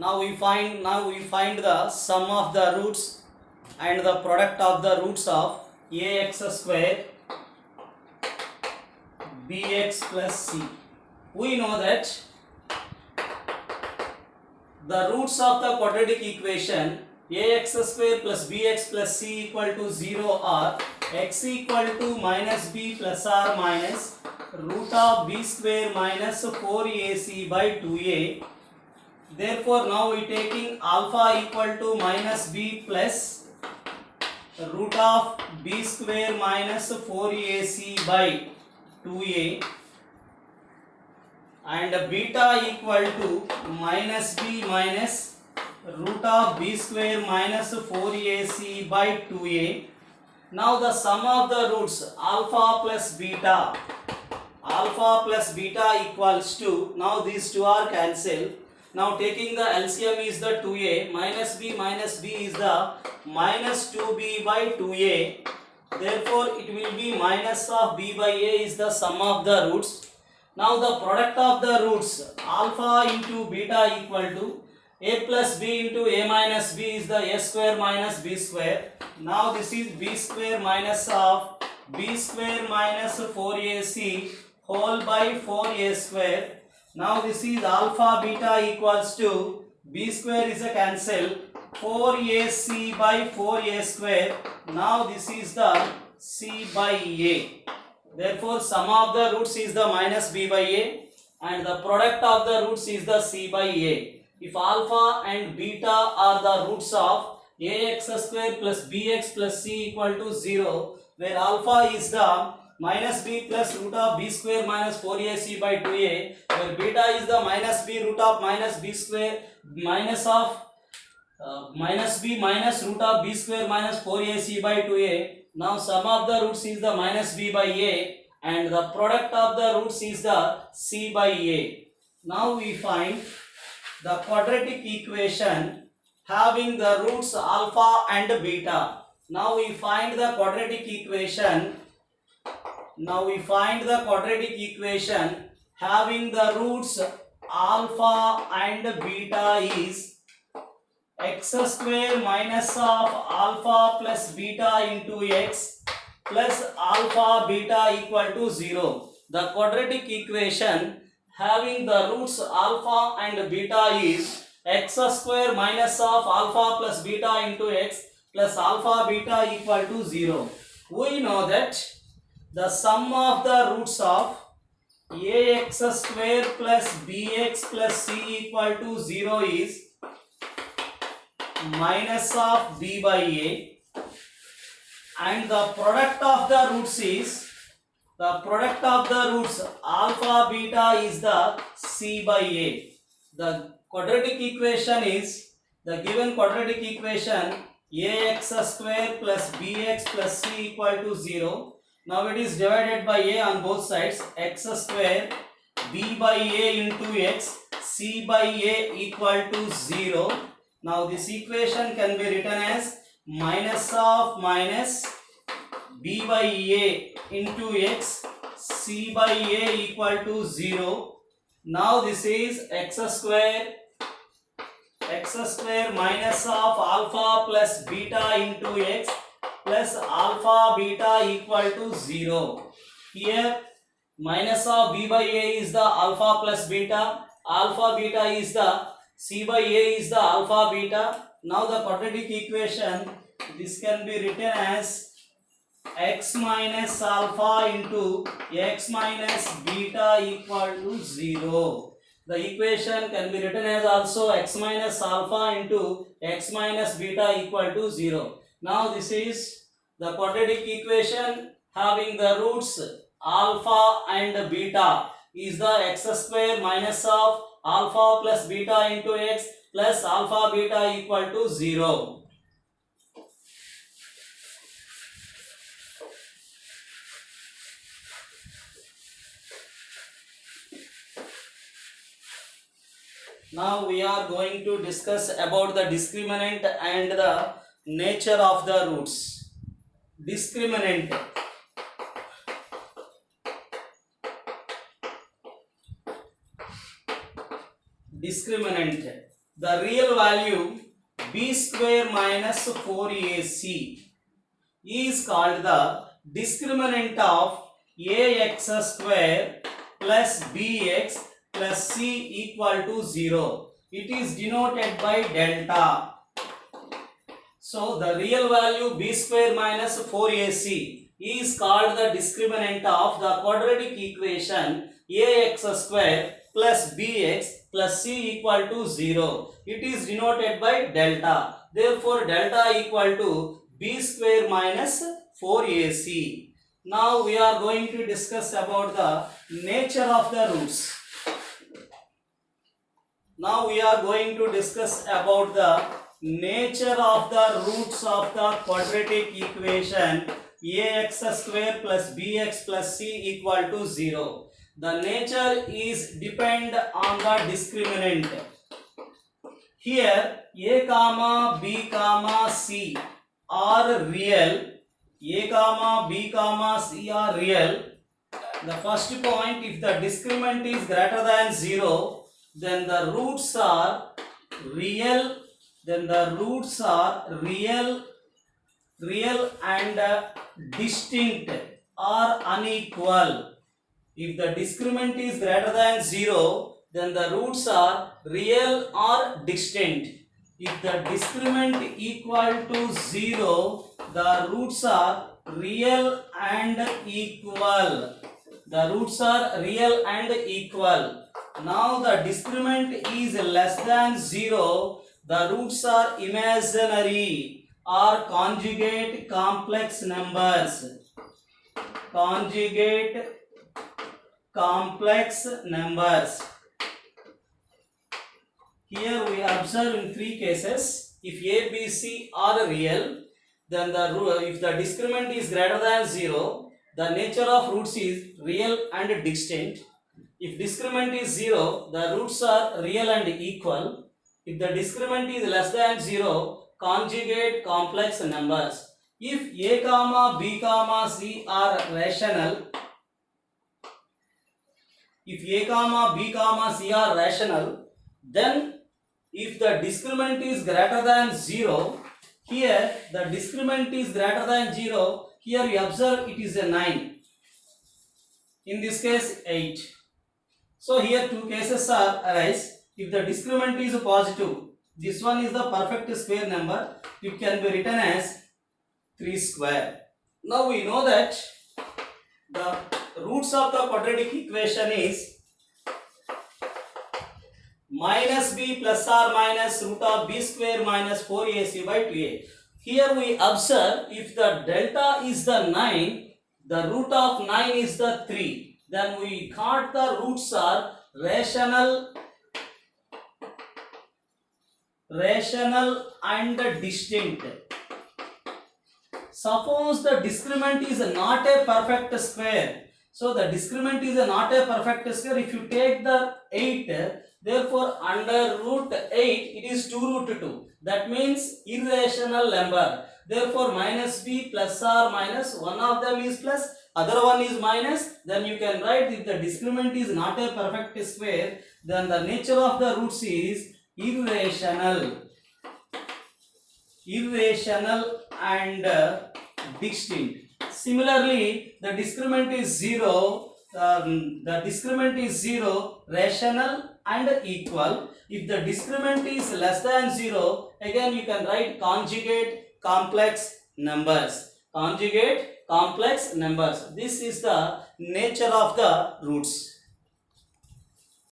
Now we find the sum of the roots and the product of the roots of ax square bx plus c. We know that the roots of the quadratic equation ax square plus bx plus c equal to 0 are x equal to minus b plus or minus root of b square minus 4ac by 2a. Therefore, now we taking alpha equal to minus b plus root of b square minus 4ac by 2a and beta equal to minus b minus root of b square minus 4ac by 2a. Now the sum of the roots alpha plus beta equals to, now these two are cancelled. Now taking the LCM is the 2a minus b is the minus 2b by 2a. Therefore it will be minus of b by a is the sum of the roots. Now the product of the roots alpha into beta equal to a plus b into a minus b is the a square minus b square. Now this is b square minus of b square minus 4ac whole by 4a square. Now this is alpha beta equals to b square is a cancel 4ac by 4a square. Now this is the c by a. Therefore sum of the roots is the minus b by a and the product of the roots is the c by a. If alpha and beta are the roots of ax square plus bx plus c equal to 0, where alpha is the minus b plus root of b square minus 4ac by 2a, where beta is the minus b root of minus b square minus of minus b minus root of b square minus 4ac by 2a. Now sum of the roots is the minus b by a and the product of the roots is the c by a. Now we find the quadratic equation having the roots alpha and beta. Now we find the quadratic equation. Having the roots alpha and beta is x square minus of alpha plus beta into x plus alpha beta equal to 0. The quadratic equation having the roots alpha and beta is x square minus of alpha plus beta into x plus alpha beta equal to 0. We know that the sum of the roots of ax square plus bx plus c equal to 0 is minus of b by a and the product of the roots is alpha beta is the c by a. The quadratic equation is the given quadratic equation ax square plus bx plus c equal to 0. Now it is divided by a on both sides, x square b by a into x c by a equal to 0. Now this equation can be written as minus of minus b by a into x c by a equal to 0. Now this is x square minus of alpha plus beta into x plus alpha beta equal to 0. Here minus of b by a is the alpha plus beta, alpha beta is the c by a is the alpha beta. Now the quadratic equation, this can be written as x minus alpha into x minus beta equal to 0. The equation can be written as also x minus alpha into x minus beta equal to 0. Now this is the quadratic equation having the roots alpha and beta is the x square minus of alpha plus beta into x plus alpha beta equal to 0. Now we are going to discuss about the discriminant and the nature of the roots. Discriminant. the real value b square minus 4ac is called the discriminant of ax square plus bx plus c equal to 0. It is denoted by delta. So the real value b square minus 4ac is called the discriminant of the quadratic equation ax square plus bx plus c equal to 0. It is denoted by delta. Therefore delta equal to b square minus 4ac. Now we are going to discuss about the nature of the roots. Now we are going to discuss about the nature of the roots of the quadratic equation ax square plus bx plus c equal to 0. The nature is depend on the discriminant. Here a comma b comma c are real. A comma b comma c are real. The first point, if the discriminant is greater than 0, then the roots are real. Then the roots are real and distinct or unequal. If the discriminant is greater than 0, then the roots are real or distinct. If the discriminant equal to 0, the roots are real and equal. The roots are real and equal. Now the discriminant is less than 0, the roots are imaginary or conjugate complex numbers. Conjugate complex numbers. Here we observe in three cases. If a, b, c are real, then if the discriminant is greater than 0, the nature of roots is real and distinct. If discriminant is 0, the roots are real and equal. If the discriminant is less than 0, conjugate complex numbers. If a comma b comma c are rational, if a comma b comma c are rational, then if the discriminant is greater than 0, here the discriminant is greater than 0, here we observe it is a 9. In this case 8. So here two cases are arise. If the discriminant is positive, this one is the perfect square number, it can be written as 3 square. Now we know that the roots of the quadratic equation is minus b plus or minus root of b square minus 4ac by 2a. Here we observe if the delta is the 9, the root of 9 is the 3. Then we got the roots are rational and distinct. Suppose the discriminant is not a perfect square. So the discriminant is not a perfect square. If you take the 8, therefore under root 8 it is 2 root 2. That means irrational number. Therefore minus b plus or minus, one of them is plus, other one is minus. Then you can write if the discriminant is not a perfect square, then the nature of the roots is irrational and distinct. Similarly, the discriminant is 0. The discriminant is 0, rational and equal. If the discriminant is less than 0, again you can write conjugate complex numbers. Conjugate complex numbers. This is the nature of the roots.